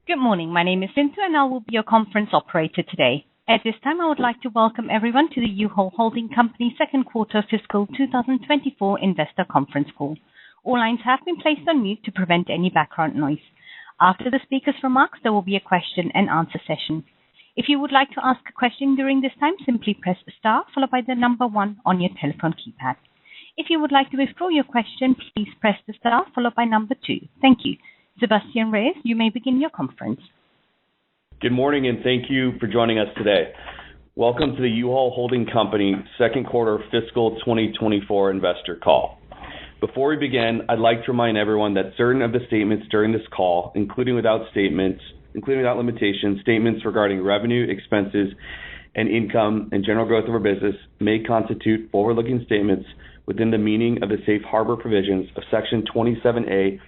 Good morning. My name is Cynthia, and I will be your conference operator today. At this time, I would like to welcome everyone to the Uhaul Holding Company second quarter fiscal 2024 investor conference call. All lines have been placed on mute to prevent any background noise. After the speaker's remarks, there will be a question and answer session. If you would like to ask a question during this time, simply press star followed by the number 1 on your telephone keypad. If you would like to withdraw your question, please press the star followed by number 2. Thank you. Sebastian Reyes, you may begin your conference. Good morning, and thank you for joining us today. Welcome to the Uhaul Holding Company second quarter fiscal 2024 investor call. Before we begin, I'd like to remind everyone that certain of the statements during this call, including without limitation, statements regarding revenue, expenses, and income and general growth of our business may constitute forward-looking statements within the meaning of the safe harbor provisions of Section 27A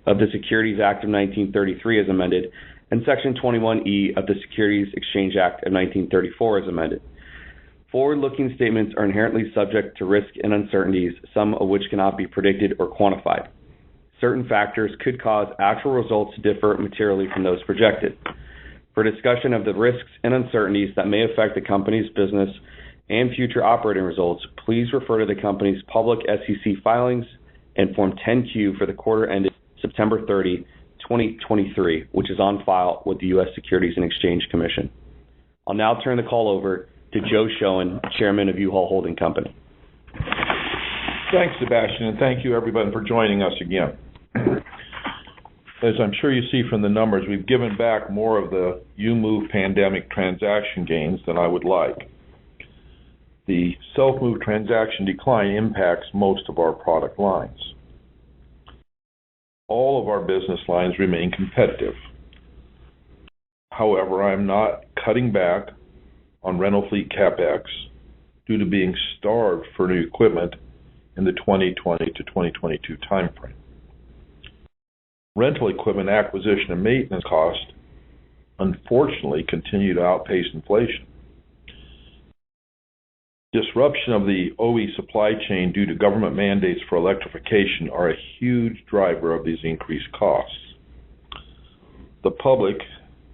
of the Securities Act of 1933 as amended, and Section 21E of the Securities Exchange Act of 1934 as amended. Forward-looking statements are inherently subject to risk and uncertainties, some of which cannot be predicted or quantified. Certain factors could cause actual results to differ materially from those projected. For discussion of the risks and uncertainties that may affect the company's business and future operating results, please refer to the company's public SEC filings and Form 10-Q for the quarter ended September 30, 2023, which is on file with the U.S. Securities and Exchange Commission. I'll now turn the call over to Joe Schoen, Chairman of Uhaul Holding Company. Thanks, Sebastian, and thank you, everybody, for joining us again. As I'm sure you see from the numbers, we've given back more of the U-Move pandemic transaction gains than I would like. The self-move transaction decline impacts most of our product lines. All of our business lines remain competitive. However, I'm not cutting back on rental fleet CapEx due to being starved for new equipment in the 2020 to 2022 timeframe. Rental equipment acquisition and maintenance costs unfortunately continue to outpace inflation. Disruption of the OE supply chain due to government mandates for electrification are a huge driver of these increased costs. The public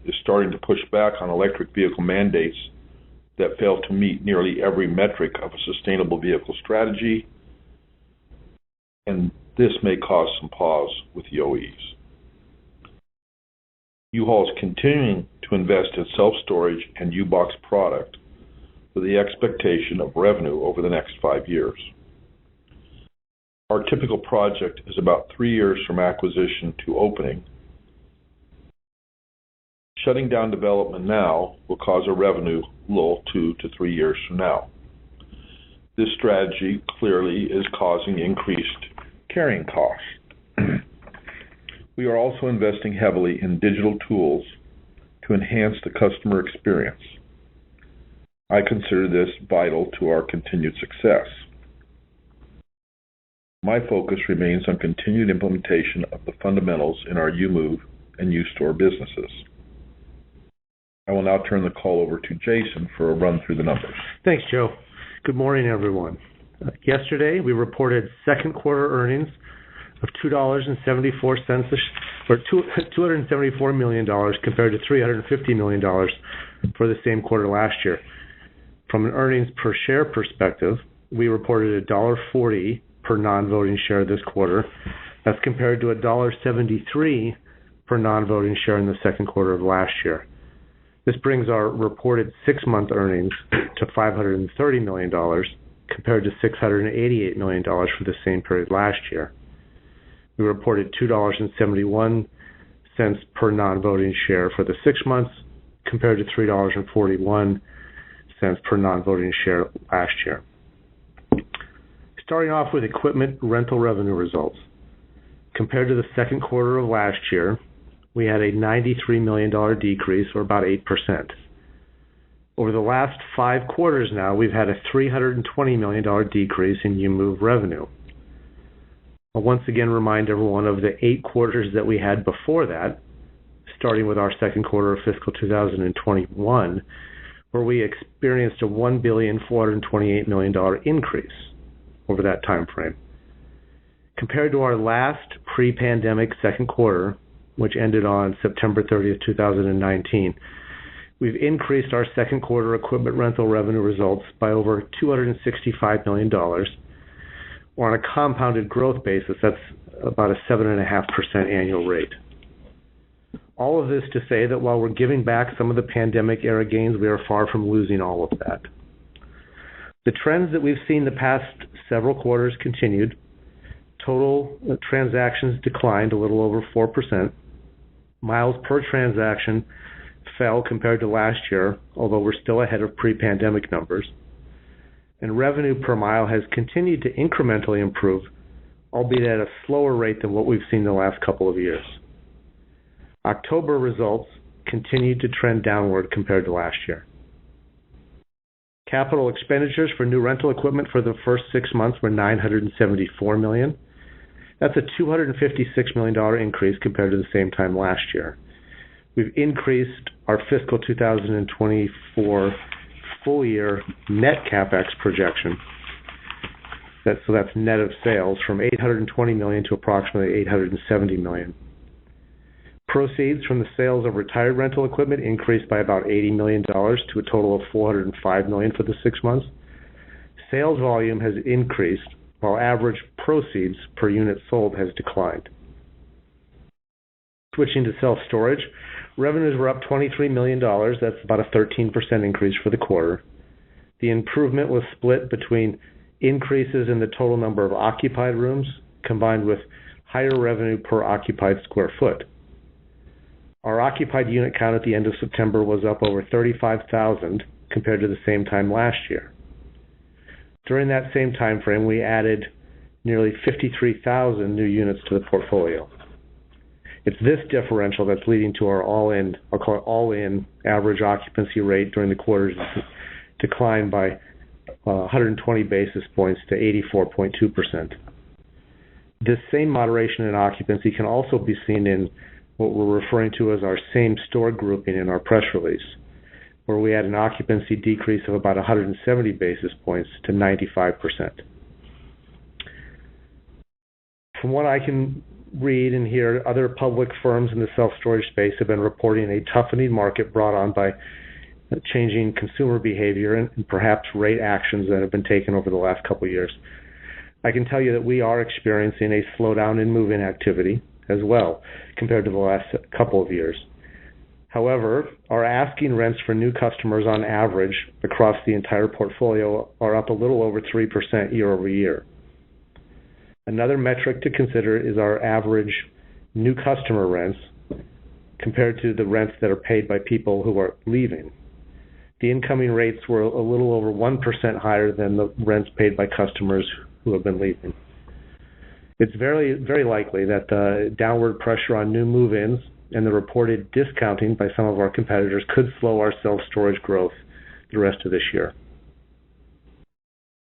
is starting to push back on electric vehicle mandates that fail to meet nearly every metric of a sustainable vehicle strategy, and this may cause some pause with the OEs. U-Haul is continuing to invest in self-storage and U-Box product with the expectation of revenue over the next 5 years. Our typical project is about 3 years from acquisition to opening. Shutting down development now will cause a revenue lull 2 to 3 years from now. This strategy clearly is causing increased carrying costs. We are also investing heavily in digital tools to enhance the customer experience. I consider this vital to our continued success. My focus remains on continued implementation of the fundamentals in our U-Move and U-Store businesses. I will now turn the call over to Jason for a run through the numbers. Thanks, Joe. Good morning, everyone. Yesterday, we reported second quarter earnings of $2.74 or $274 million compared to $350 million for the same quarter last year. From an earnings per share perspective, we reported $1.40 per non-voting share this quarter. That's compared to $1.73 per non-voting share in the second quarter of last year. This brings our reported 6-month earnings to $530 million compared to $688 million for the same period last year. We reported $2.71 per non-voting share for the 6 months compared to $3.41 per non-voting share last year. Starting off with equipment rental revenue results. Compared to the second quarter of last year, we had a $93 million decrease, or about 8%. Over the last 5 quarters now, we've had a $320 million decrease in U-Move revenue. I'll once again remind everyone of the 8 quarters that we had before that, starting with our second quarter of fiscal 2021, where we experienced a $1,428 million increase over that time frame. Compared to our last pre-pandemic second quarter, which ended on September 30th, 2019. We've increased our second quarter equipment rental revenue results by over $265 million, or on a compounded growth basis, that's about a 7.5% annual rate. All of this to say that while we're giving back some of the pandemic-era gains, we are far from losing all of that. The trends that we've seen the past several quarters continued. Total transactions declined a little over 4%. Miles per transaction fell compared to last year, although we're still ahead of pre-pandemic numbers. And revenue per mile has continued to incrementally improve, albeit at a slower rate than what we've seen the last couple of years. October results continued to trend downward compared to last year. Capital expenditures for new rental equipment for the first 6 months were $974 million. That's a $256 million increase compared to the same time last year. We've increased our fiscal 2024 full-year net CapEx projection, so that's net of sales, from $820 million to approximately $870 million. Proceeds from the sales of retired rental equipment increased by about $80 million to a total of $405 million for the 6 months. Sales volume has increased, while average proceeds per unit sold has declined. Switching to self-storage, revenues were up $23 million. That's about a 13% increase for the quarter. The improvement was split between increases in the total number of occupied rooms combined with higher revenue per occupied square foot. Our occupied unit count at the end of September was up over 35,000 compared to the same time last year. During that same time frame, we added nearly 53,000 new units to the portfolio. It's this differential that's leading to our all-in, I'll call it all-in average occupancy rate during the quarter decline by 120 basis points to 84.2%. This same moderation in occupancy can also be seen in what we're referring to as our same store grouping in our press release, where we had an occupancy decrease of about 170 basis points to 95%. From what I can read and hear, other public firms in the self-storage space have been reporting a toughening market brought on by changing consumer behavior and perhaps rate actions that have been taken over the last couple of years. I can tell you that we are experiencing a slowdown in move-in activity as well compared to the last couple of years. However, our asking rents for new customers on average across the entire portfolio are up a little over 3% year over year. Another metric to consider is our average new customer rents compared to the rents that are paid by people who are leaving. The incoming rates were a little over 1% higher than the rents paid by customers who have been leaving. It's very, very likely that the downward pressure on new move-ins and the reported discounting by some of our competitors could slow our self-storage growth the rest of this year.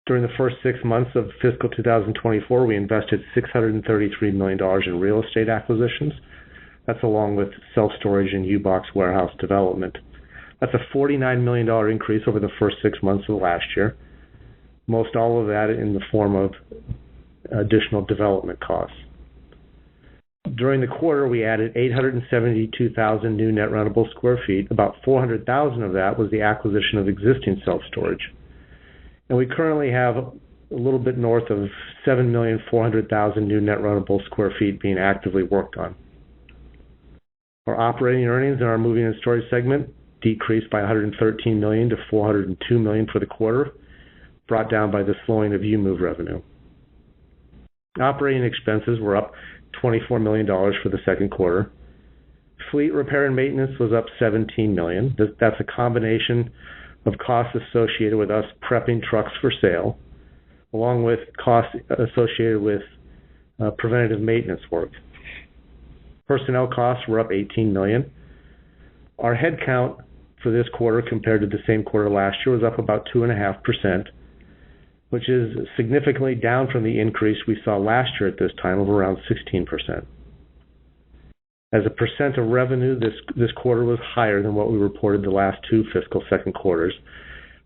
During the first 6 months of fiscal 2024, we invested $633 million in real estate acquisitions. That's along with self-storage and U-Box warehouse development. That's a $49 million increase over the first 6 months of last year, most all of that in the form of additional development costs. During the quarter, we added 872,000 new net rentable square feet. About 400,000 of that was the acquisition of existing self-storage. And we currently have a little bit north of 7,400,000 new net rentable square feet being actively worked on. Our operating earnings in our moving and storage segment decreased by $113 million to $402 million for the quarter, brought down by the slowing of U-Move revenue. Operating expenses were up $24 million for the second quarter. Fleet repair and maintenance was up $17 million. That's a combination of costs associated with us prepping trucks for sale, along with costs associated with preventative maintenance work. Personnel costs were up $18 million. Our head count for this quarter compared to the same quarter last year was up about 2.5%, which is significantly down from the increase we saw last year at this time of around 16%. As a percent of revenue, this quarter was higher than what we reported the last two fiscal second quarters.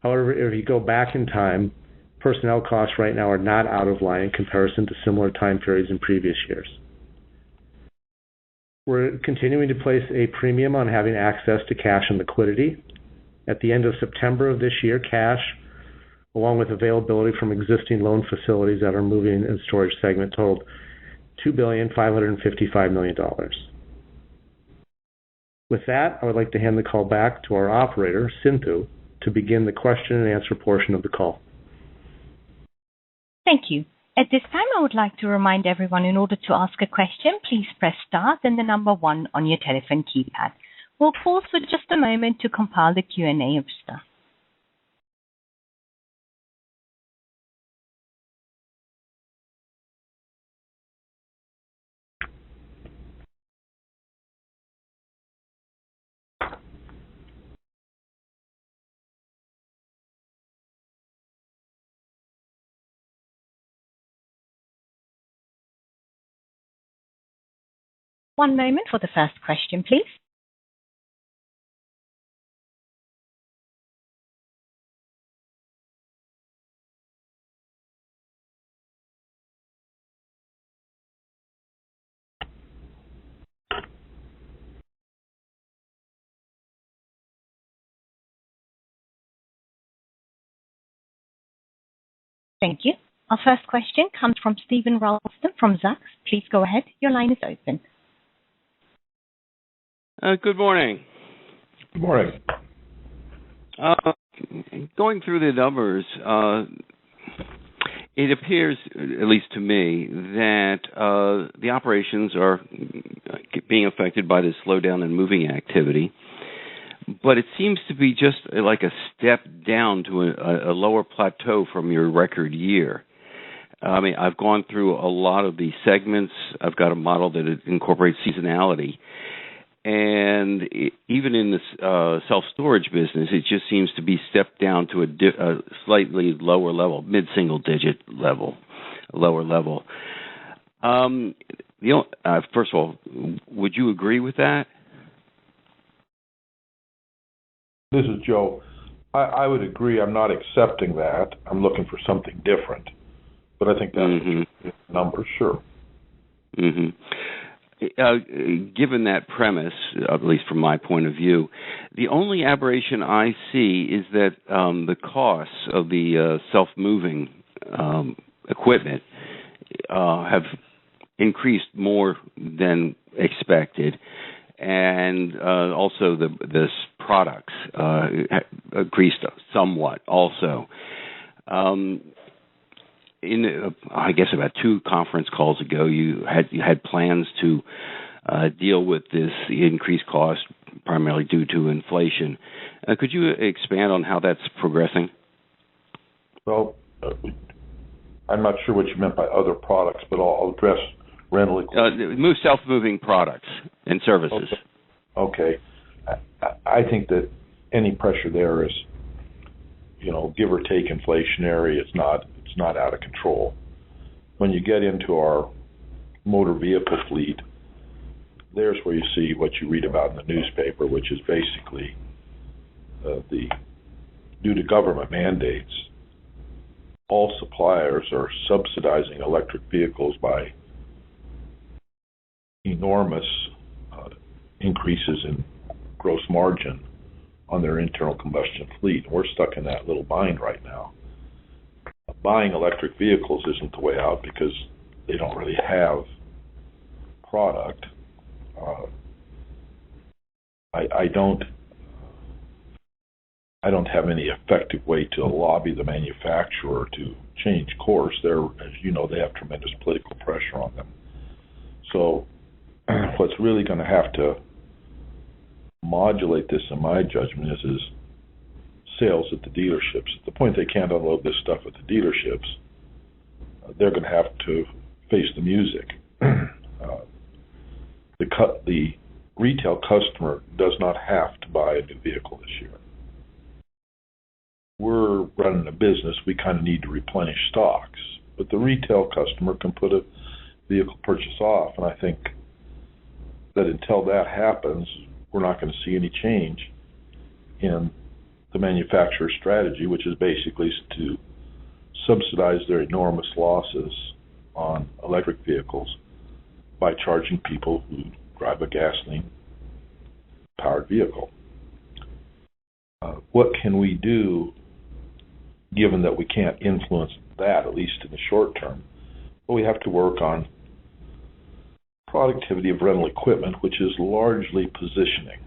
However, if you go back in time, personnel costs right now are not out of line in comparison to similar time periods in previous years. We're continuing to place a premium on having access to cash and liquidity. At the end of September of this year, cash, along with availability from existing loan facilities at our moving and storage segment, totaled $2,555 million. With that, I would like to hand the call back to our operator, Sinthu, to begin the question and answer portion of the call. Thank you. At this time, I would like to remind everyone, in order to ask a question, please press star, then the number 1 on your telephone keypad. We'll pause for just a moment to compile the Q&A roster. One moment for the first question, please. Thank you. Our first question comes from Stephen Ralston from Zacks. Please go ahead. Your line is open. Good morning. Good morning. Going through the numbers, it appears, at least to me, that the operations are being affected by the slowdown in moving activity, but it seems to be just like a step down to a lower plateau from your record year. I mean, I've gone through a lot of these segments. I've got a model that incorporates seasonality. And even in this self-storage business, it just seems to be stepped down to a slightly lower level, mid-single-digit level, lower level. First of all, would you agree with that? This is Joe. I would agree. I'm not accepting that. I'm looking for something different. But I think that's the number, sure. Mm-hmm. Given that premise, at least from my point of view, the only aberration I see is that the costs of the self-moving equipment have increased more than expected, and also the products increased somewhat also. I guess about 2 conference calls ago, you had plans to deal with this increased cost primarily due to inflation. Could you expand on how that's progressing? Well, I'm not sure what you meant by other products, but I'll address rental equipment. Self-moving products and services. Okay. I think that any pressure there is, give or take inflationary. It's not out of control. When you get into our motor vehicle fleet, there's where you see what you read about in the newspaper, which is basically due to government mandates, all suppliers are subsidizing electric vehicles by enormous increases in gross margin on their internal combustion fleet. We're stuck in that little bind right now. Buying electric vehicles isn't the way out because they don't really have product. I don't have any effective way to lobby the manufacturer to change course. As you know, they have tremendous political pressure on them. So what's really going to have to modulate this, in my judgment, is sales at the dealerships. At the point they can't unload this stuff at the dealerships, they're going to have to face the music. The retail customer does not have to buy a new vehicle this year. We're running a business, we kind of need to replenish stocks, but the retail customer can put a vehicle purchase off, and I think that until that happens, we're not going to see any change in the manufacturer's strategy, which is basically to subsidize their enormous losses on electric vehicles by charging people who drive a gasoline-powered vehicle. What can we do, given that we can't influence that, at least in the short term? Well, we have to work on productivity of rental equipment, which is largely positioning.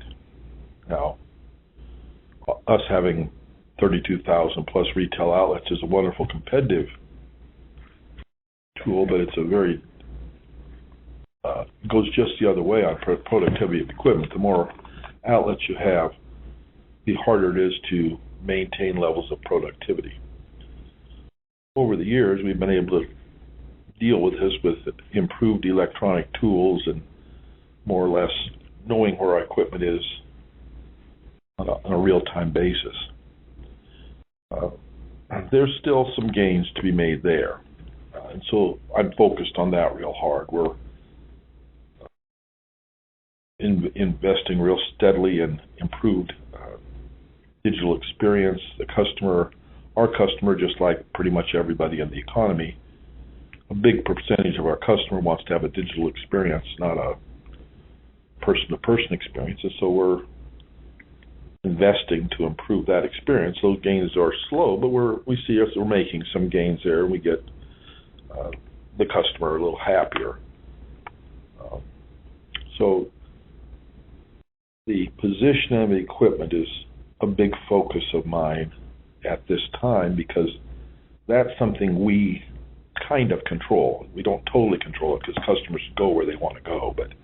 Now, us having 32,000 plus retail outlets is a wonderful competitive tool, but it's a very goes just the other way on productivity of equipment. The more outlets you have, the harder it is to maintain levels of productivity. Over the years, we've been able to deal with this with improved electronic tools and more or less knowing where our equipment is on a real-time basis. There's still some gains to be made there. And so I'm focused on that real hard. We're investing real steadily in improved digital experience. Our customer, just like pretty much everybody in the economy, a big percentage of our customer wants to have a digital experience, not a person-to-person experience. And so we're investing to improve that experience. Those gains are slow, but we see us we're making some gains there, and we get the customer a little happier. So the position of the equipment is a big focus of mine at this time, because that's something we kind of control. We don't totally control it because customers go where they want to go, but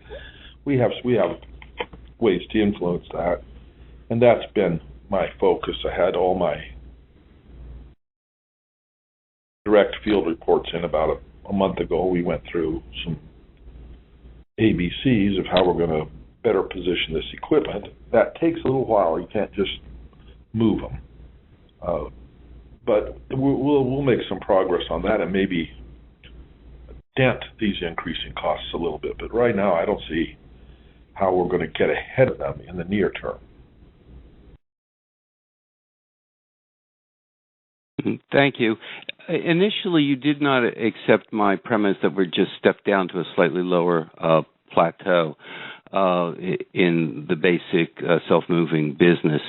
we have ways to influence that, and that's been my focus. I had all my direct field reports in about a month ago. We went through some ABCs of how we're going to better position this equipment. That takes a little while. You can't just move them. But we'll make some progress on that and maybe dent these increasing costs a little bit. But right now, I don't see how we're going to get ahead of them in the near term. Thank you. Initially, you did not accept my premise that we're just stepped down to a slightly lower plateau in the basic self-moving business.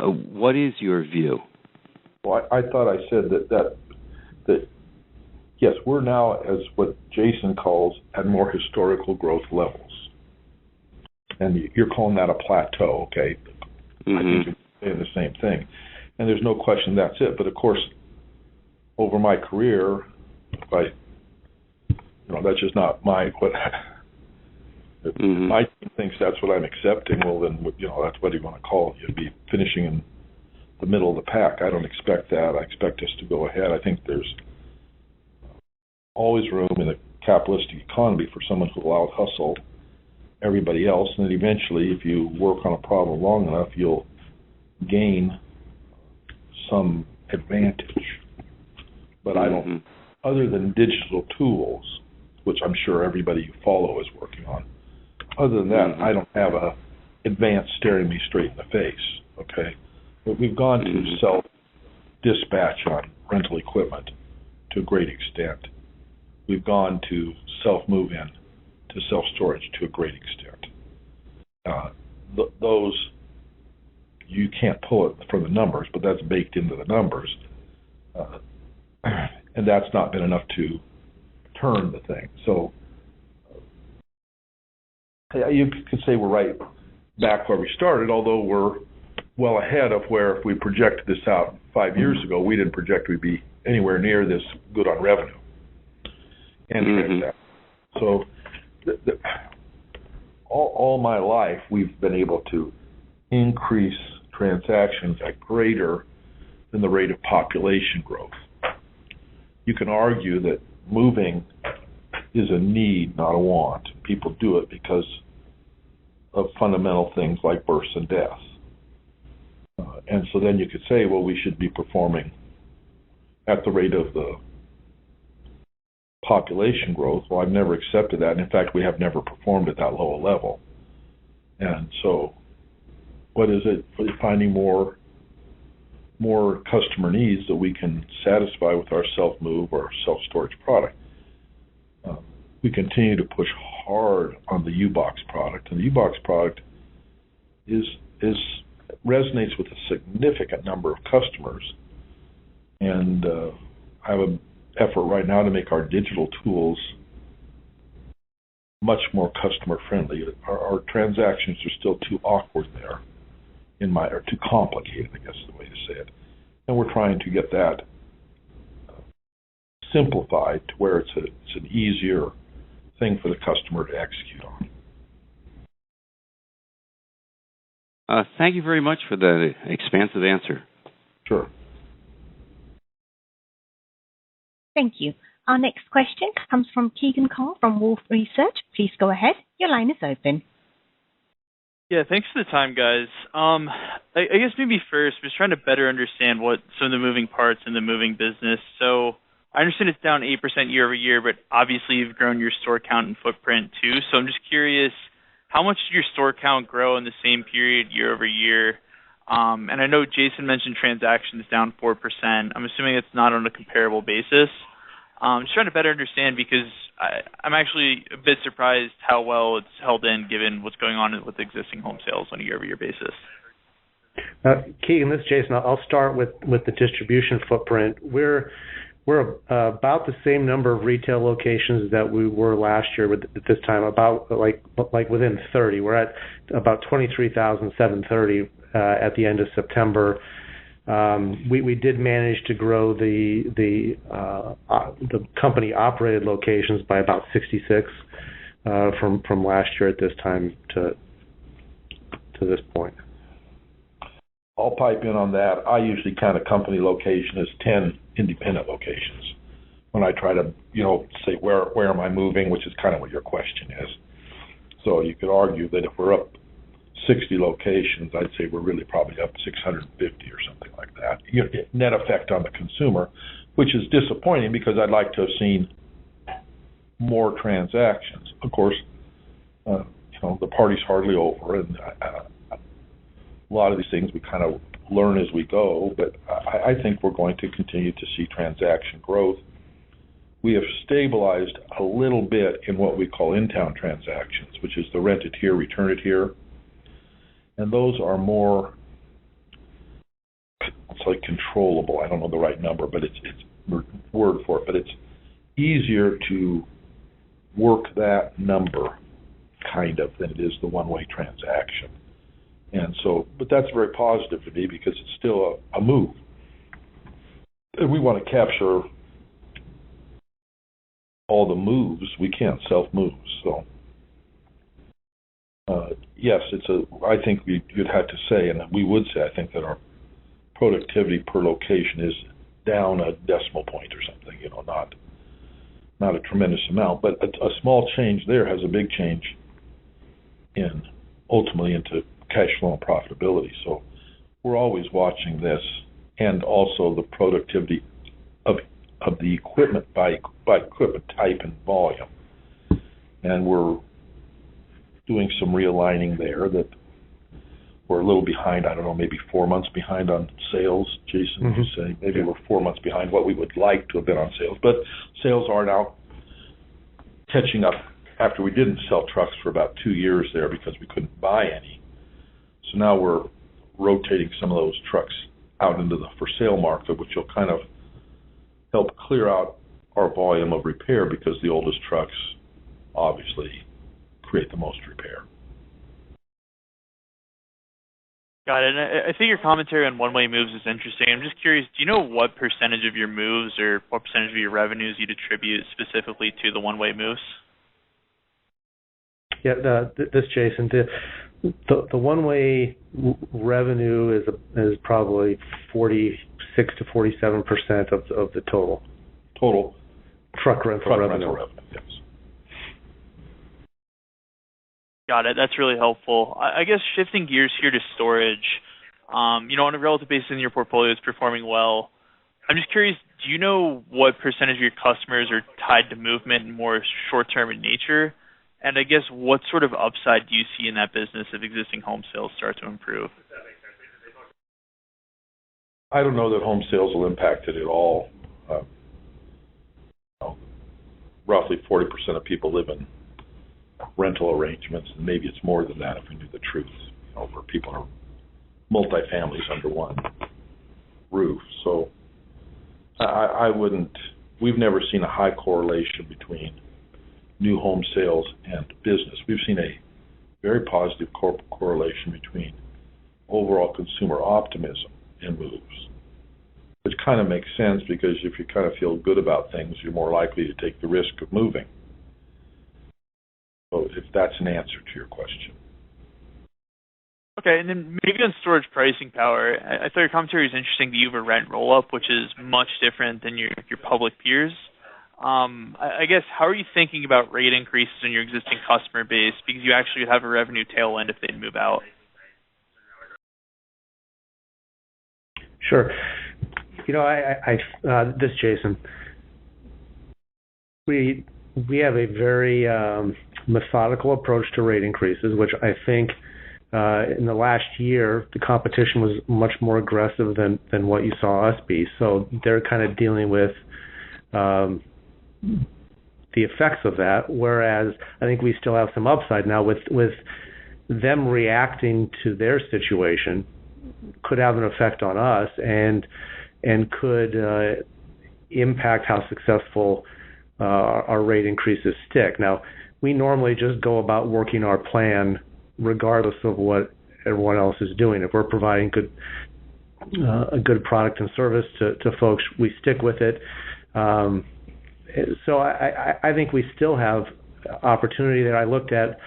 What is your view? Well, I thought I said that yes, we're now, as what Jason calls, at more historical growth levels. And you're calling that a plateau, okay? Mm-hmm. I think you're saying the same thing. And there's no question that's it. But of course, over my career, that's just not my my team thinks that's what I'm accepting. Well, then that's what you want to call it. You'd be finishing in the middle of the pack. I don't expect that. I expect us to go ahead. I think there's always room in a capitalistic economy for someone who will out-hustle everybody else, and then eventually, if you work on a problem long enough, you'll gain some advantage. But I don't, other than digital tools, which I'm sure everybody you follow is working on, other than that, I don't have a advance staring me straight in the face, okay? But we've gone to self-dispatch on rental equipment to a great extent. We've gone to self-move-in, to self-storage to a great extent. Those, you can't pull it from the numbers, but that's baked into the numbers. And that's not been enough to turn the thing. So you could say we're right back where we started, although we're well ahead of where, if we projected this out 5 years ago, we didn't project we'd be anywhere near this good on revenue and transaction. So all my life, we've been able to increase transactions at greater than the rate of population growth. You can argue that moving is a need, not a want. People do it because of fundamental things like births and deaths. And so then you could say, well, we should be performing at the rate of the population growth. Well, I've never accepted that. And in fact, we have never performed at that low a level. And so what is it? Finding more customer needs that we can satisfy with our self-move or self-storage product. We continue to push hard on the U-Box product, and the U-Box product resonates with a significant number of customers. And I have an effort right now to make our digital tools much more customer friendly. Our transactions are still too awkward there, or too complicated, I guess is the way to say it. And we're trying to get that simplified to where it's an easier thing for the customer to execute on. Thank you very much for that expansive answer. Sure. Thank you. Our next question comes from Keegan Carl from Wolfe Research. Please go ahead. Your line is open. Yeah, thanks for the time, guys. I guess maybe first, just trying to better understand what some of the moving parts in the moving business. So I understand it's down 8% year over year, but obviously you've grown your store count and footprint too. So I'm just curious, how much did your store count grow in the same period year over year? And I know Jason mentioned transactions down 4%. I'm assuming it's not on a comparable basis. Just trying to better understand because I'm actually a bit surprised how well it's held in given what's going on with existing home sales on a year-over-year basis. Keegan, this is Jason. I'll start with the distribution footprint. We're about the same number of retail locations that we were last year at this time, about like within 30. We're at about 23,730 at the end of September. We did manage to grow the company operated locations by about 66 from last year at this time to this point. I'll pipe in on that. I usually count a company location as 10 independent locations when I try to, say where am I moving, which is kind of what your question is. So you could argue that if we're up 60 locations, I'd say we're really probably up 650 or something like that. Net effect on the consumer, which is disappointing because I'd like to have seen more transactions. Of course, the party's hardly over, and a lot of these things we kind of learn as we go, but I think we're going to continue to see transaction growth. We have stabilized a little bit in what we call in-town transactions, which is the rent it here, return it here. And those are more, it's like controllable. I don't know the right number, but it's word for it. But it's easier to work that number, kind of, than it is the one-way transaction. And so, but that's very positive to me because it's still a move. And we want to capture all the moves. We can't self-move. So, yes, I think you'd have to say, and we would say, I think that our productivity per location is down a decimal point or something, not a tremendous amount, but a small change there has a big change ultimately into cash flow and profitability. So we're always watching this, and also the productivity of the equipment by equipment type and volume. And we're doing some realigning there that we're a little behind, I don't know, maybe 4 months behind on sales. Jason, would you say? Maybe we're 4 months behind what we would like to have been on sales. But sales are now catching up after we didn't sell trucks for about 2 years there because we couldn't buy any. So now we're rotating some of those trucks out into the for sale market, which will kind of help clear out our volume of repair because the oldest trucks obviously create the most repair. Got it. And I think your commentary on one-way moves is interesting. I'm just curious, do you know what percentage of your moves or what percentage of your revenues you'd attribute specifically to the one-way moves? Yeah, this Jason. The one-way revenue is probably 46 to 47% of the total. Total truck rental revenue. Yes. Got it. That's really helpful. I guess shifting gears here to storage, on a relative basis in your portfolio is performing well. I'm just curious, do you know what percentage of your customers are tied to movement and more short-term in nature? And I guess what sort of upside do you see in that business if existing home sales start to improve? I don't know that home sales will impact it at all. Roughly 40% of people live in rental arrangements, and maybe it's more than that if we knew the truth, where people are multifamilies under one roof. So I wouldn't, we've never seen a high correlation between new home sales and business. We've seen a very positive correlation between overall consumer optimism and moves, which kind of makes sense because if you kind of feel good about things, you're more likely to take the risk of moving. So if that's an answer to your question. Okay, and then maybe on storage pricing power, I thought your commentary was interesting that you have a rent roll-up, which is much different than your public peers. I guess, how are you thinking about rate increases in your existing customer base, because you actually would have a revenue tailwind if they'd move out? Sure. This is Jason. We have a very methodical approach to rate increases, which I think in the last year the competition was much more aggressive than what you saw us be. So they're kind of dealing with the effects of that, whereas I think we still have some upside now with them reacting to their situation could have an effect on us and could impact how successful our rate increases stick. Now, we normally just go about working our plan regardless of what everyone else is doing. If we're providing a good product and service to folks, we stick with it. So I think we still have opportunity there. I looked at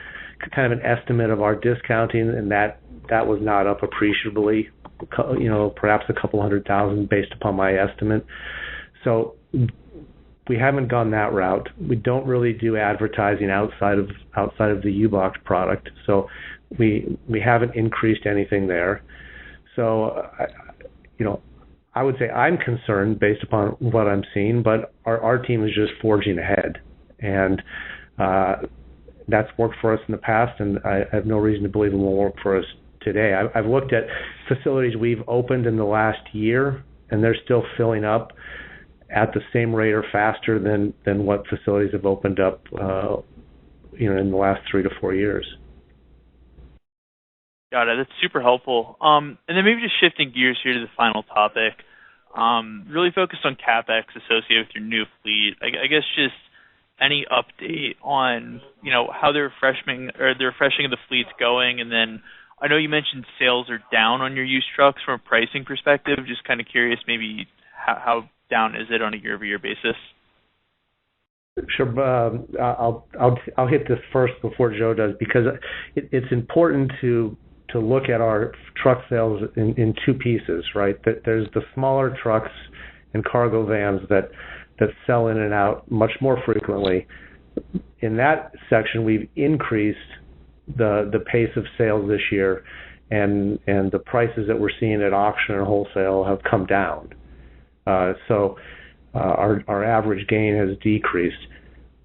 kind of an estimate of our discounting, and that was not up appreciably, perhaps a couple $100,000 based upon my estimate. So we haven't gone that route. We don't really do advertising outside of the U-Box product, so we haven't increased anything there. So I would say I'm concerned based upon what I'm seeing, but our team is just forging ahead, and that's worked for us in the past, and I have no reason to believe it won't work for us today. I've looked at facilities we've opened in the last year, and they're still filling up at the same rate or faster than what facilities have opened up in the last 3 to 4 years. Got it. That's super helpful. And then maybe just shifting gears here to the final topic, really focused on CapEx associated with your new fleet. I guess just any update on how the refreshing of the fleet's going, and then I know you mentioned sales are down on your used trucks from a pricing perspective. Just kind of curious, maybe how down is it on a year-over-year basis? Sure. I'll hit this first before Joe does, because it's important to look at our truck sales in two pieces, right? There's the smaller trucks and cargo vans that sell in and out much more frequently. In that section, we've increased the pace of sales this year, and the prices that we're seeing at auction and wholesale have come down. So our average gain has decreased.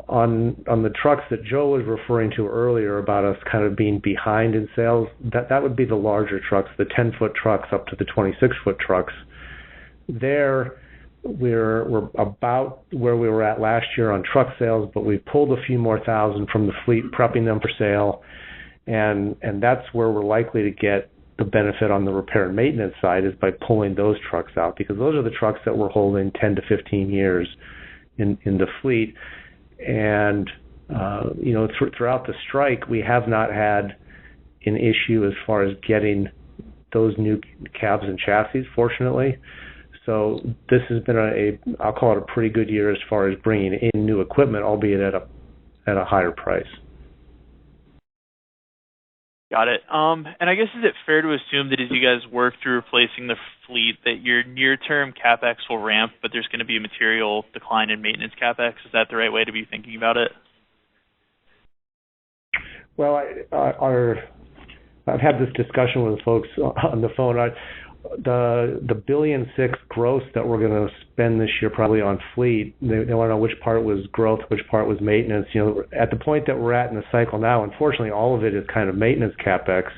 On the trucks that Joe was referring to earlier about us kind of being behind in sales, that would be the larger trucks, the 10-foot trucks up to the 26-foot trucks. There, we're about where we were at last year on truck sales, but we pulled a few more thousand from the fleet, prepping them for sale, and that's where we're likely to get the benefit on the repair and maintenance side, is by pulling those trucks out, because those are the trucks that we're holding 10 to 15 years in the fleet. And throughout the strike, we have not had an issue as far as getting those new cabs and chassis, fortunately. So this has been I'll call it a pretty good year as far as bringing in new equipment, albeit at a higher price. Got it. And I guess, is it fair to assume that as you guys work through replacing the fleet, that your near-term CapEx will ramp, but there's going to be a material decline in maintenance CapEx? Is that the right way to be thinking about it? Well, I've had this discussion with folks on the phone. The $1.6 billion gross that we're going to spend this year probably on fleet, they want to know which part was growth, which part was maintenance. At the point that we're at in the cycle now, unfortunately, all of it is kind of maintenance CapEx,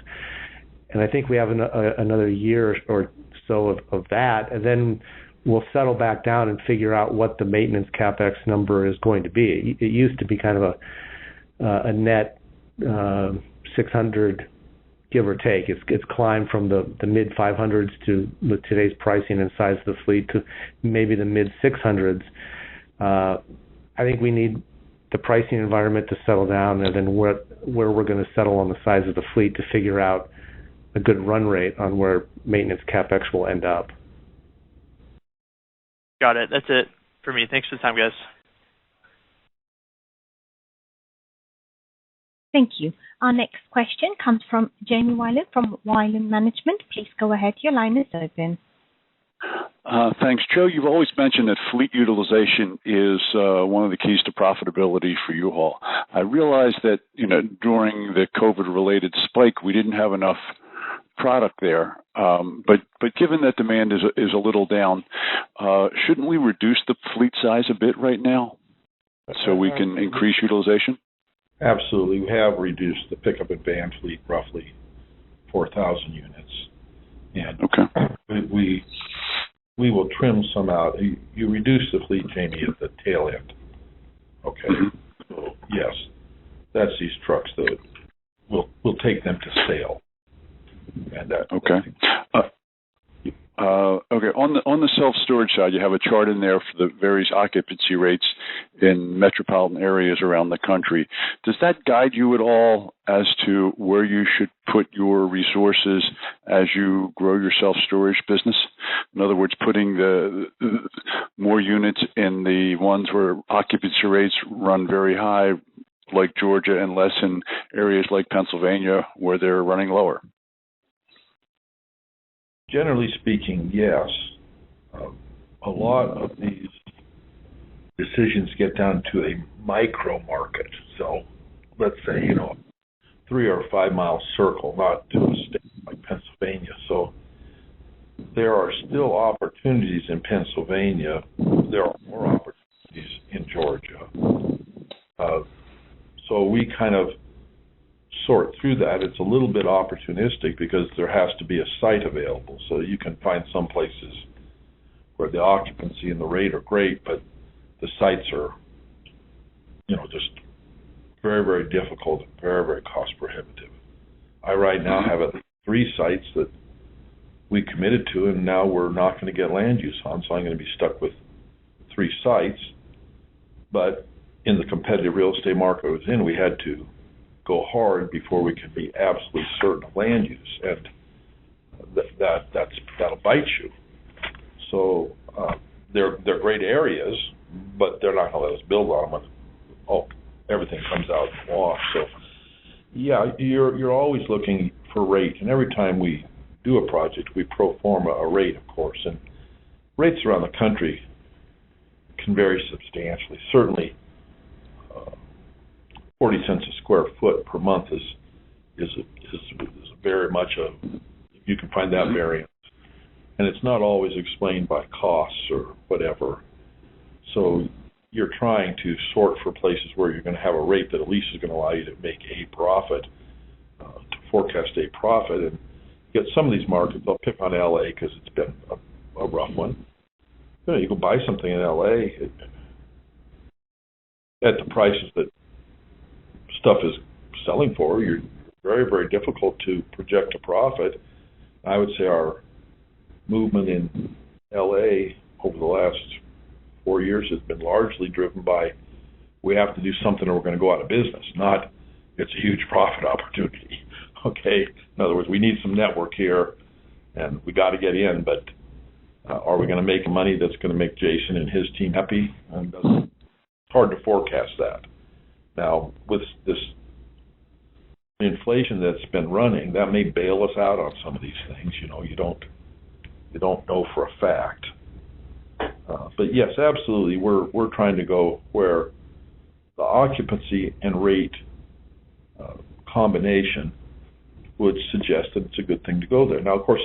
and I think we have another year or so of that, and then we'll settle back down and figure out what the maintenance CapEx number is going to be. It used to be kind of a net 600, give or take. It's climbed from the mid 500s to today's pricing and size of the fleet to maybe the mid 600s. I think we need the pricing environment to settle down, and then where we're going to settle on the size of the fleet to figure out a good run rate on where maintenance CapEx will end up. Got it. That's it for me. Thanks for the time, guys. Thank you. Our next question comes from Jamie Weiler from Weiler Management. Please go ahead. Your line is open. Thanks, Joe. You've always mentioned that fleet utilization is one of the keys to profitability for U-Haul. I realize that during the COVID-related spike, we didn't have enough product there. But given that demand is a little down, shouldn't we reduce the fleet size a bit right now so we can increase utilization? Absolutely. We have reduced the pickup and van fleet roughly 4,000 units. And okay. We will trim some out. You reduce the fleet, Jamie, at the tail end. Okay. Mm-hmm. So, yes, that's these trucks that we'll take them to sale. And that. Okay. Okay. On the self-storage side, you have a chart in there for the various occupancy rates in metropolitan areas around the country. Does that guide you at all as to where you should put your resources as you grow your self-storage business? In other words, putting the more units in the ones where occupancy rates run very high, like Georgia, and less in areas like Pennsylvania where they're running lower. Generally speaking, yes. A lot of these decisions get down to a micro market. So let's say, 3 or 5 mile circle, not to a state like Pennsylvania. So there are still opportunities in Pennsylvania. There are more opportunities in Georgia. So we kind of sort through that. It's a little bit opportunistic because there has to be a site available. So you can find some places where the occupancy and the rate are great, but the sites are, just very, very difficult and very, very cost prohibitive. I right now have at least 3 sites that we committed to, and now we're not going to get land use on, so I'm going to be stuck with 3 sites. But in the competitive real estate market I was in, we had to go hard before we could be absolutely certain of land use, and that'll bite you. So they're great areas, but they're not going to let us build on them when everything comes out in the wash. So yeah, you're always looking for rate, and every time we do a project, we pro forma a rate, of course, and rates around the country can vary substantially. Certainly 40 cents a square foot per month is very much you can find that variance. And it's not always explained by costs or whatever. So you're trying to sort for places where you're going to have a rate that at least is going to allow you to make a profit, to forecast a profit. And get some of these markets, I'll pick on LA because it's been a rough one. You can buy something in LA at the prices that stuff is selling for. You're very, very difficult to project a profit. I would say our movement in LA over the last 4 years has been largely driven by we have to do something or we're going to go out of business, not it's a huge profit opportunity. Okay? In other words, we need some network here and we got to get in, but are we going to make money that's going to make Jason and his team happy? And it's hard to forecast that. Now, with this inflation that's been running, that may bail us out on some of these things. You don't know for a fact. But yes, absolutely, we're trying to go where the occupancy and rate combination would suggest that it's a good thing to go there. Now, of course,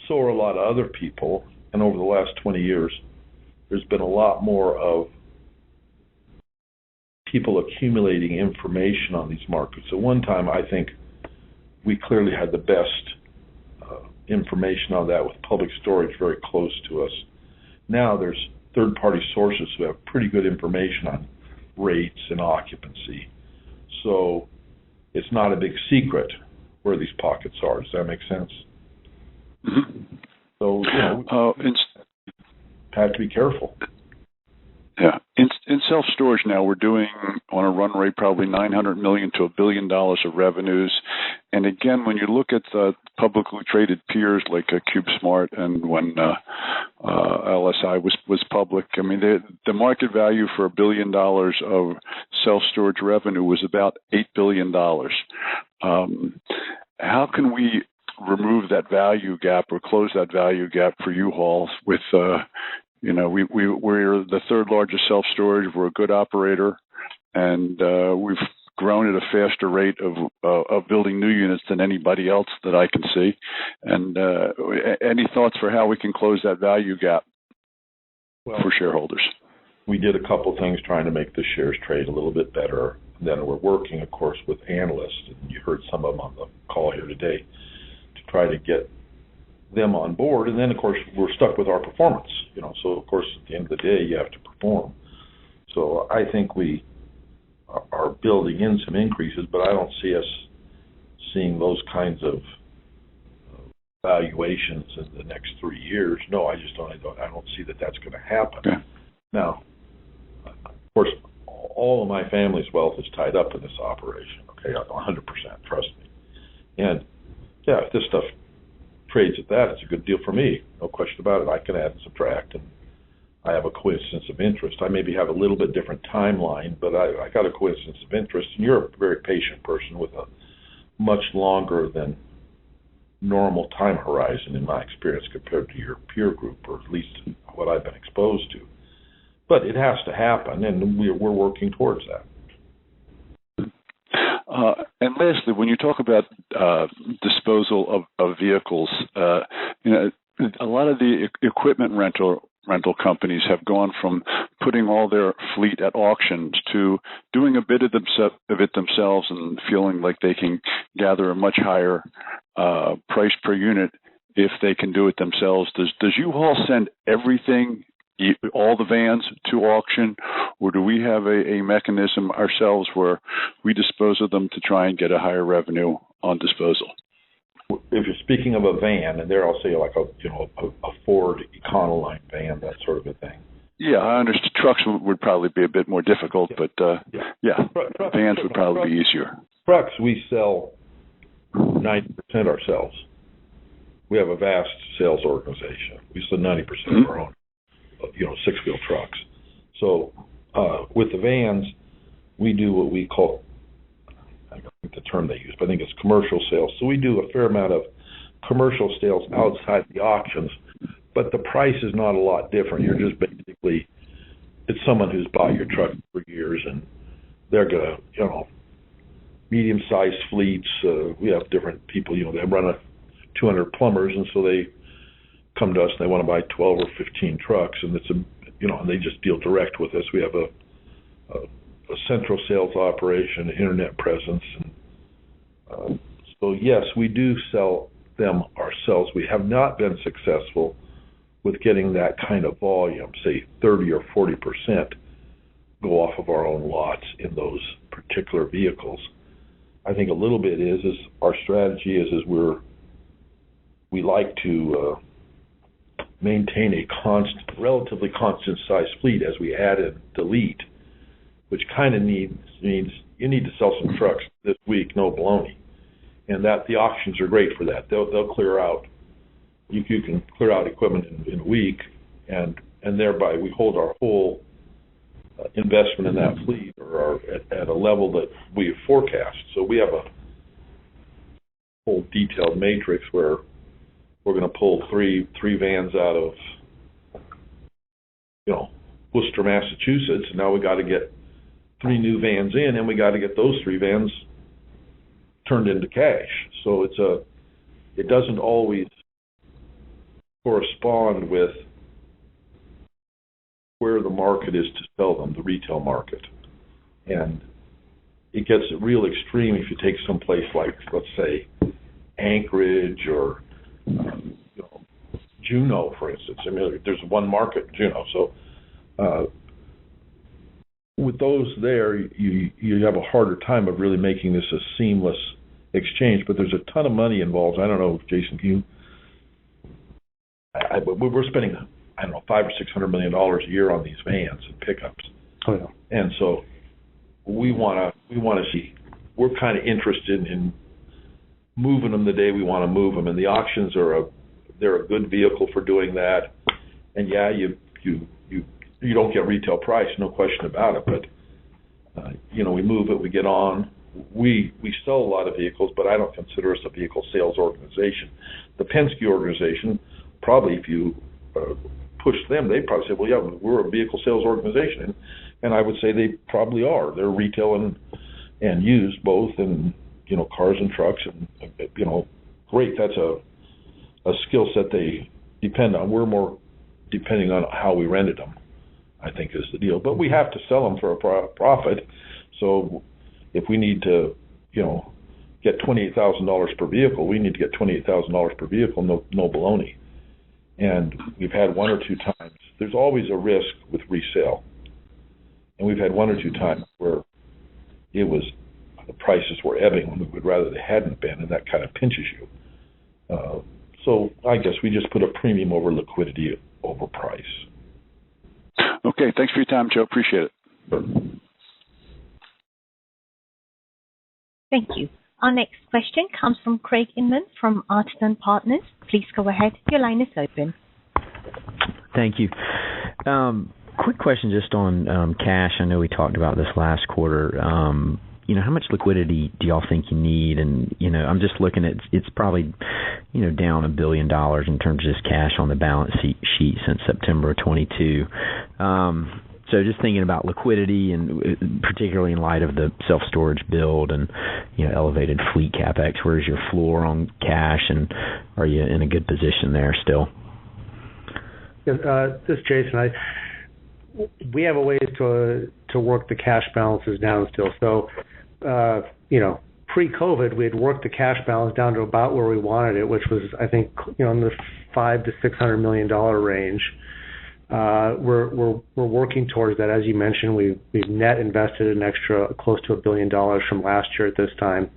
so are a lot of other people, and over the last 20 years, there's been a lot more of people accumulating information on these markets. At one time, I think we clearly had the best information on that with Public Storage very close to us. Now there's third-party sources who have pretty good information on rates and occupancy. So it's not a big secret where these pockets are. Does that make sense? Mm-hmm. So, have to be careful. Yeah. In self-storage now, we're doing on a run rate probably $900 million to $1 billion of revenues. And again, when you look at the publicly traded peers like CubeSmart and when LSI was public, I mean, the market value for $1 billion of self-storage revenue was about $8 billion. How can we remove that value gap or close that value gap for Uhaul with we're the third largest self-storage. We're a good operator, and we've grown at a faster rate of building new units than anybody else that I can see. And any thoughts for how we can close that value gap for shareholders? We did a couple things trying to make the shares trade a little bit better. Then we're working, of course, with analysts, and you heard some of them on the call here today, to try to get them on board. And then, of course, we're stuck with our performance. So of course, at the end of the day, you have to perform. So I think we are building in some increases, but I don't see us seeing those kinds of valuations in the next 3 years. No, I don't see that that's going to happen. Okay. Now, of course, all of my family's wealth is tied up in this operation. Okay, 100%, trust me. And yeah, if this stuff trades at that, it's a good deal for me, no question about it. I can add and subtract, and I have a coincidence of interest. I maybe have a little bit different timeline, but I got a coincidence of interest, and you're a very patient person with a much longer than normal time horizon, in my experience, compared to your peer group, or at least what I've been exposed to. But it has to happen, and we're working towards that. And lastly, when you talk about disposal of vehicles, a lot of the equipment rental companies have gone from putting all their fleet at auctions to doing a bit of it themselves and feeling like they can gather a much higher price per unit if they can do it themselves. Does U-Haul send everything, all the vans, to auction, or do we have a mechanism ourselves where we dispose of them to try and get a higher revenue on disposal? If you're speaking of a van, and there I'll say like a Ford Econoline van, that sort of a thing. Yeah, I understand. Trucks would probably be a bit more difficult, but vans would probably be easier. Trucks, we sell 90% ourselves. We have a vast sales organization. We sell 90% of our own, six-wheel trucks. So with the vans, we do what we call, I don't think the term they use, but I think it's commercial sales. So we do a fair amount of commercial sales outside the auctions, but the price is not a lot different. You're just basically, it's someone who's bought your truck for years, and they're going to, medium-sized fleets. We have different people, they run 200 plumbers, and so they come to us and they want to buy 12 or 15 trucks, and it's and they just deal direct with us. We have a central sales operation, internet presence, and so yes, we do sell them ourselves. We have not been successful with getting that kind of volume, say 30 or 40% go off of our own lots in those particular vehicles. I think a little bit is our strategy is we like to maintain a relatively constant size fleet as we add and delete, which kind of means you need to sell some trucks this week, no baloney, and that the auctions are great for that. They'll clear out. You can clear out equipment in a week, and thereby we hold our whole investment in that fleet or at a level that we forecast. So we have a whole detailed matrix where we're going to pull three vans out of Worcester, Massachusetts, and now we got to get 3 new vans in, and we got to get those 3 vans turned into cash. So it doesn't always correspond with where the market is to sell them, the retail market. And it gets real extreme if you take some place like, let's say, Anchorage or Juneau, for instance. I mean, there's one market, Juneau. So with those there, you have a harder time of really making this a seamless exchange. But there's a ton of money involved. I don't know, Jason, we're spending, I don't know, $500 or $600 million a year on these vans and pickups. Oh yeah. And so we want to see. We're kind of interested in moving them the day we want to move them, and the auctions they're a good vehicle for doing that. And yeah, you don't get retail price, no question about it. But we move it, we get on. We sell a lot of vehicles, but I don't consider us a vehicle sales organization. The Penske organization, probably if you push them, they'd probably say, well, yeah, we're a vehicle sales organization. And I would say they probably are. They're retail and used both, and cars and trucks, and great. That's a skill set they depend on. We're more depending on how we rented them, I think, is the deal. But we have to sell them for a profit. So if we need to, get $28,000 per vehicle, we need to get $28,000 per vehicle. No baloney. And we've had one or two times. There's always a risk with resale. And we've had one or two times where the prices were ebbing when we would rather they hadn't been, and that kind of pinches you. So I guess we just put a premium over liquidity over price. Okay, thanks for your time, Joe. Appreciate it. Sure. Thank you. Our next question comes from Craig Inman from Artisan Partners. Please go ahead. Your line is open. Thank you. Quick question just on cash. I know we talked about this last quarter. How much liquidity do y'all think you need? And, I'm just looking at, it's probably, down $1 billion in terms of just cash on the balance sheet since September of 22. So just thinking about liquidity, and particularly in light of the self-storage build and, elevated fleet CapEx, where's your floor on cash, and are you in a good position there still? This is Jason. We have a ways to work the cash balances down still. So, pre-COVID, we had worked the cash balance down to about where we wanted it, which was, I think, in the $500 to $600 million range. We're working towards that. As you mentioned, we've net invested an extra close to $1 billion from last year at this time.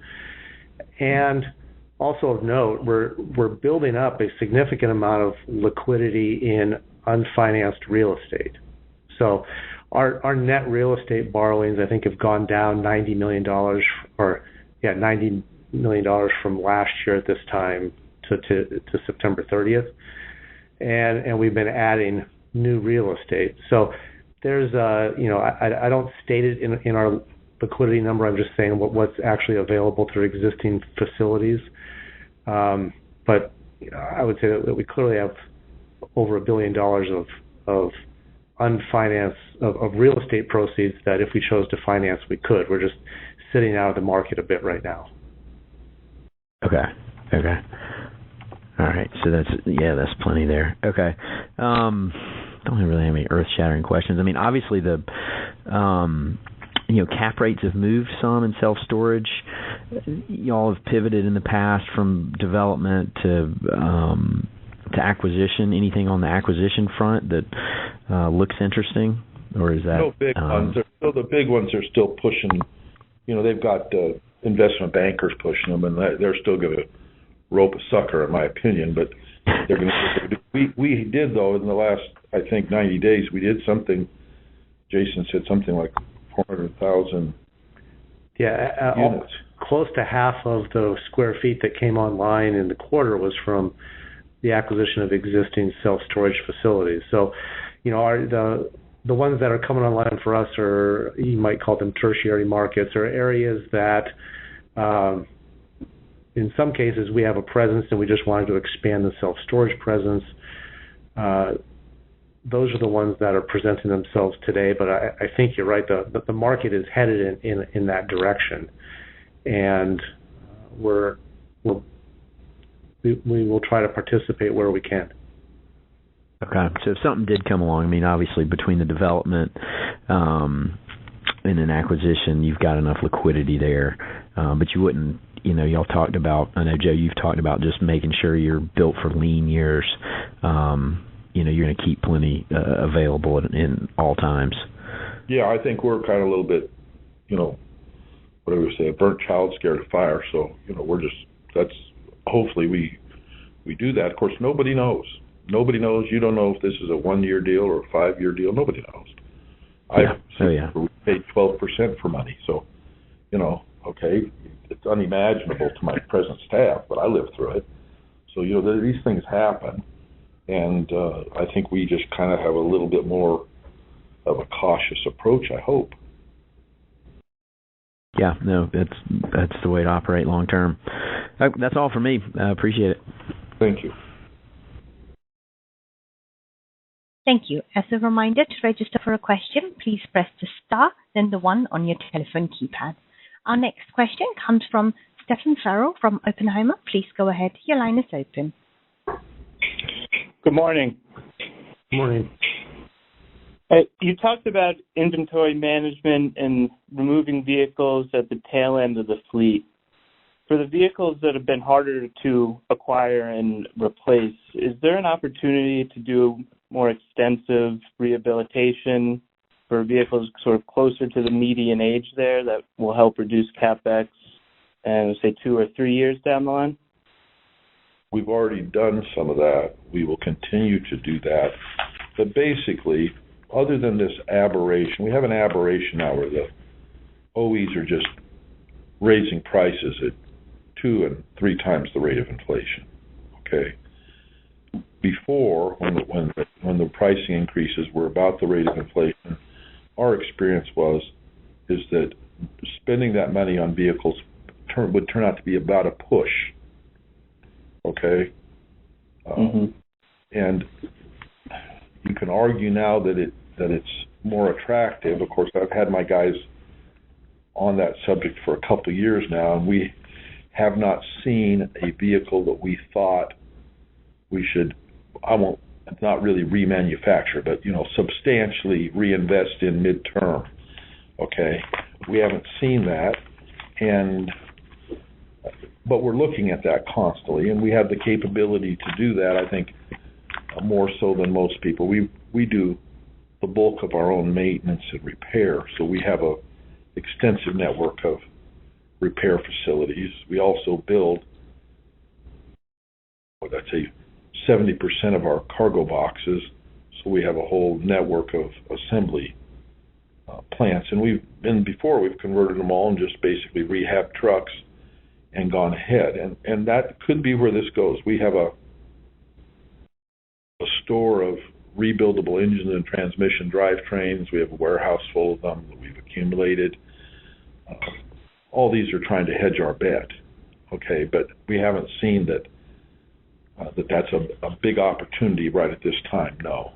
And also of note, we're building up a significant amount of liquidity in unfinanced real estate. So our net real estate borrowings, I think, have gone down $90 million from last year at this time to September 30th. And we've been adding new real estate. So there's I don't state it in our liquidity number. I'm just saying what's actually available through existing facilities. But I would say that we clearly have over $1 billion of unfinanced of real estate proceeds that if we chose to finance, we could. We're just sitting out of the market a bit right now. Okay. All right. So that's plenty there. Okay. Don't really have any earth-shattering questions. I mean, obviously the cap rates have moved some in self-storage. Y'all have pivoted in the past from development to acquisition. Anything on the acquisition front that looks interesting, or is that no big ones? The big ones are still pushing. They've got investment bankers pushing them, and they're still going to rope a sucker, in my opinion. But they're going to. We did, though, in the last, I think, 90 days, we did something. Jason said something like 400,000 units. Close to half of the square feet that came online in the quarter was from the acquisition of existing self-storage facilities. So, the ones that are coming online for us are, you might call them tertiary markets, or areas that, in some cases, we have a presence and we just wanted to expand the self-storage presence. Those are the ones that are presenting themselves today. But I think you're right. The market is headed in that direction, and we will try to participate where we can. Okay. So if something did come along, I mean, obviously between the development and an acquisition, you've got enough liquidity there. But you wouldn't, y'all talked about, I know, Joe, you've talked about just making sure you're built for lean years. You're going to keep plenty available in all times. Yeah, I think we're kind of a little bit, what do we say, a burnt child scared of fire. So, hopefully we do that. Of course, nobody knows. Nobody knows. You don't know if this is a 1-year deal or a 5-year deal. Nobody knows. We paid 12% for money. So, okay, it's unimaginable to my present staff, but I lived through it. So, these things happen. And I think we just kind of have a little bit more of a cautious approach, I hope. Yeah, no, that's the way to operate long term. That's all for me. I appreciate it. Thank you. Thank you. As a reminder, to register for a question, please press the star, then the 1 on your telephone keypad. Our next question comes from Stephen Farrell from Oppenheimer. Please go ahead. Your line is open. Good morning. Good morning. You talked about inventory management and removing vehicles at the tail end of the fleet. For the vehicles that have been harder to acquire and replace, is there an opportunity to do more extensive rehabilitation for vehicles sort of closer to the median age there that will help reduce CapEx and, say, 2 or 3 years down the line? We've already done some of that. We will continue to do that. But basically, other than this aberration, we have an aberration now where the OEs are just raising prices at 2 and 3 times the rate of inflation. Okay. Before, when the pricing increases were about the rate of inflation, our experience is that spending that money on vehicles would turn out to be about a push. Okay. And you can argue now that it's more attractive. Of course, I've had my guys on that subject for a couple of years now, and we have not seen a vehicle that we thought we should, not really remanufacture, but, substantially reinvest in midterm. Okay. We haven't seen that, but we're looking at that constantly, and we have the capability to do that, I think, more so than most people. We do the bulk of our own maintenance and repair, so we have a extensive network of repair facilities. We also build, 70% of our cargo boxes, so we have a whole network of assembly plants. And before we've converted them all and just basically rehab trucks and gone ahead. And that could be where this goes. We have a store of rebuildable engines and transmission drivetrains. We have a warehouse full of them that we've accumulated. All these are trying to hedge our bet. Okay, but we haven't seen that that's a big opportunity right at this time. No.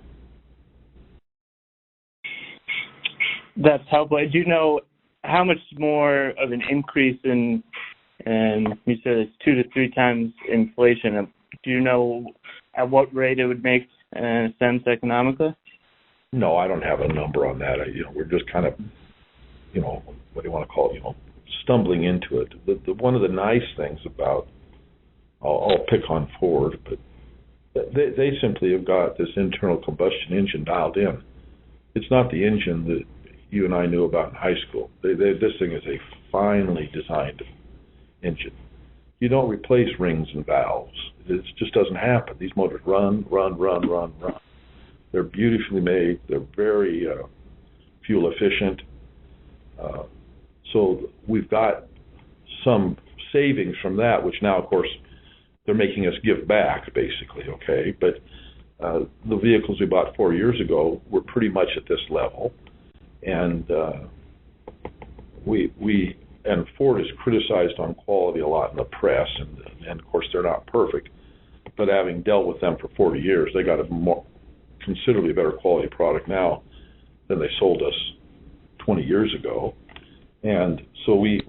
That's helpful. Do you know how much more of an increase in, and you said it's 2 to 3 times inflation? Do you know at what rate it would make sense economically? No, I don't have a number on that. We're just kind of, what do you want to call it? Stumbling into it. One of the nice things about, I'll pick on Ford, but they simply have got this internal combustion engine dialed in. It's not the engine that you and I knew about in high school. This thing is a finely designed engine. You don't replace rings and valves. It just doesn't happen. These motors run. They're beautifully made. They're very fuel efficient. So we've got some savings from that, which now, of course, they're making us give back, basically, okay? But the vehicles we bought 4 years ago were pretty much at this level. And and Ford is criticized on quality a lot in the press, and of course they're not perfect, but having dealt with them for 40 years, they got a considerably better quality product now than they sold us 20 years ago. And so we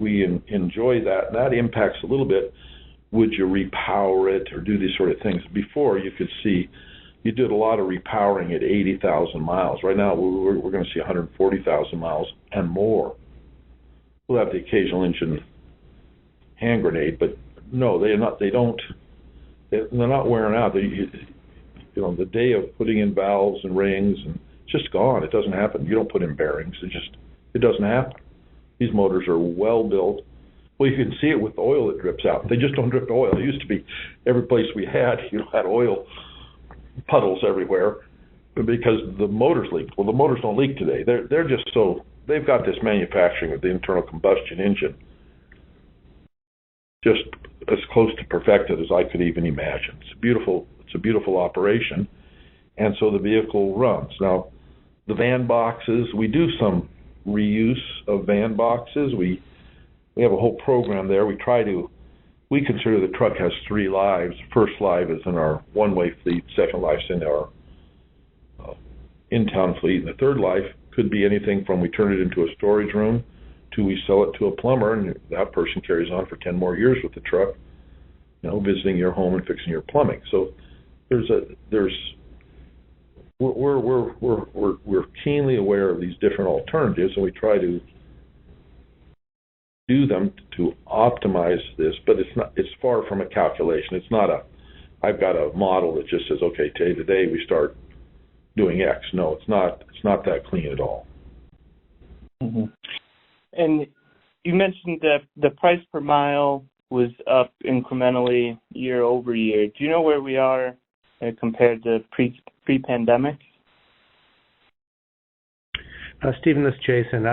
enjoy that, and that impacts a little bit. Would you repower it or do these sort of things? Before, you could see you did a lot of repowering at 80,000 miles. Right now, we're going to see 140,000 miles and more. We'll have the occasional engine hand grenade, but no, they're not. They're not wearing out. The day of putting in valves and rings and just gone. It doesn't happen. You don't put in bearings. It doesn't happen. These motors are well built. Well, you can see it with the oil that drips out. They just don't drip oil. It used to be every place we had, had oil puddles everywhere because the motors leaked. Well, the motors don't leak today. They're just so, they've got this manufacturing of the internal combustion engine just as close to perfected as I could even imagine. It's a beautiful operation, and so the vehicle runs. Now, the van boxes, we do some reuse of van boxes. We have a whole program there. We consider the truck has 3 lives. First life is in our one-way fleet. Second life is in our in-town fleet. And the third life could be anything from we turn it into a storage room to we sell it to a plumber, and that person carries on for 10 more years with the truck, visiting your home and fixing your plumbing. So we're keenly aware of these different alternatives, and we try to do them to optimize this, but it's far from a calculation. It's not I've got a model that just says, okay, today we start doing X. No, it's not that clean at all. Mm-hmm. And you mentioned that the price per mile was up incrementally year over year. Do you know where we are compared to pre-pandemic? Stephen, this is Jason.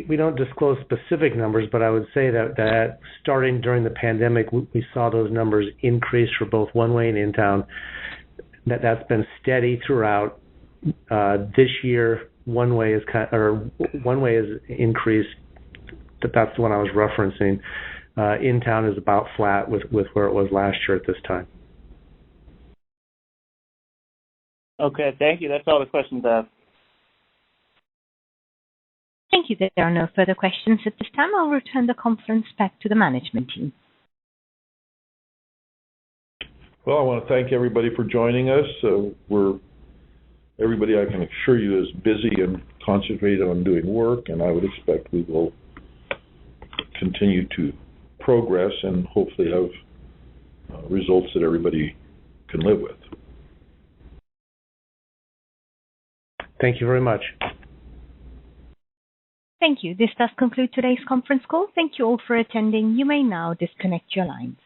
We don't disclose specific numbers, but I would say that starting during the pandemic, we saw those numbers increase for both one-way and in-town. That's been steady throughout. This year, one-way is increased. That's the one I was referencing. In-town is about flat with where it was last year at this time. Okay, thank you. That's all the questions I have. Thank you. There are no further questions at this time. I'll return the conference back to the management team. Well, I want to thank everybody for joining us. Everybody, I can assure you, is busy and concentrated on doing work, and I would expect we will continue to progress and hopefully have results that everybody can live with. Thank you very much. Thank you. This does conclude today's conference call. Thank you all for attending. You may now disconnect your lines.